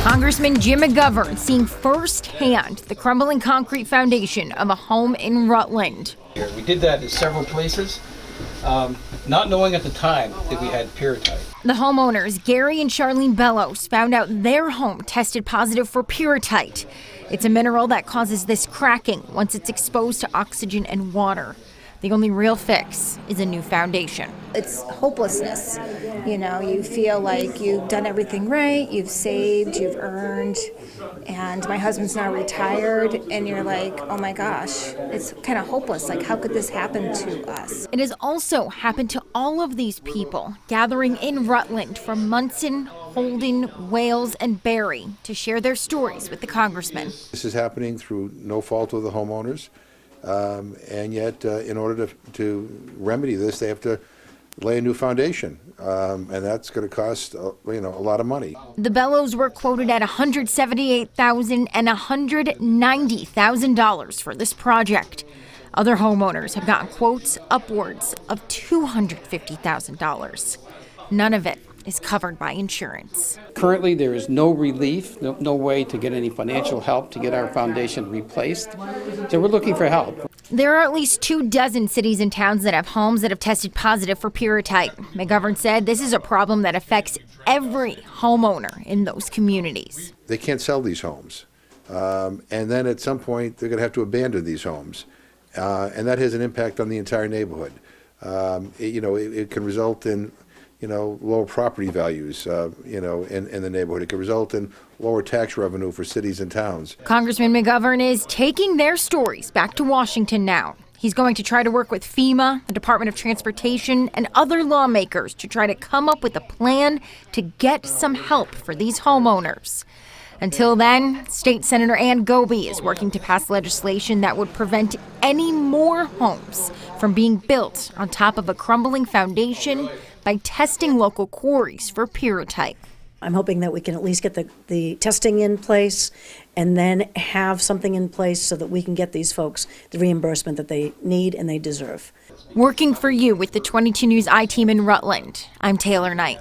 Congressman Jim McGovern seeing firsthand the crumbling concrete foundation of a home in Rutland. We did that in several places, not knowing at the time that we had pyrrhotite. The homeowners, Gary and Charlene Bellows, found out their home tested positive for pyrrhotite. It's a mineral that causes this cracking once it's exposed to oxygen and water. The only real fix is a new foundation. It's hopelessness. You know, you feel like you've done everything right, you've saved, you've earned, and my husband's now retired, and you're like, oh my gosh, it's kind of hopeless. Like, how could this happen to us? It has also happened to all of these people gathering in Rutland from Munson, Holden, Wales, and Barry to share their stories with the congressman. This is happening through no fault of the homeowners, and yet in order to remedy this, they have to lay a new foundation, and that's going to cost a lot of money. The Bellows were quoted at $178,000 and $190,000 for this project. Other homeowners have gotten quotes upwards of $250,000. None of it is covered by insurance. Currently, there is no relief, no way to get any financial help to get our foundation replaced. So we're looking for help. There are at least 24 cities and towns that have homes that have tested positive for pyrrhotite. McGovern said this is a problem that affects every homeowner in those communities. They can't sell these homes, and then at some point they're going to have to abandon these homes, and that has an impact on the entire neighborhood. It can result in lower property values, in the neighborhood. It could result in lower tax revenue for cities and towns. Congressman McGovern is taking their stories back to Washington now. He's going to try to work with FEMA, the Department of Transportation, and other lawmakers to try to come up with a plan to get some help for these homeowners. Until then, State Senator Ann Goby is working to pass legislation that would prevent any more homes from being built on top of a crumbling foundation by testing local quarries for pyrrhotite. I'm hoping that we can at least get the testing in place and then have something in place so that we can get these folks the reimbursement that they need and they deserve. Working for you with the 22 News I-Team in Rutland, I'm Taylor Knight.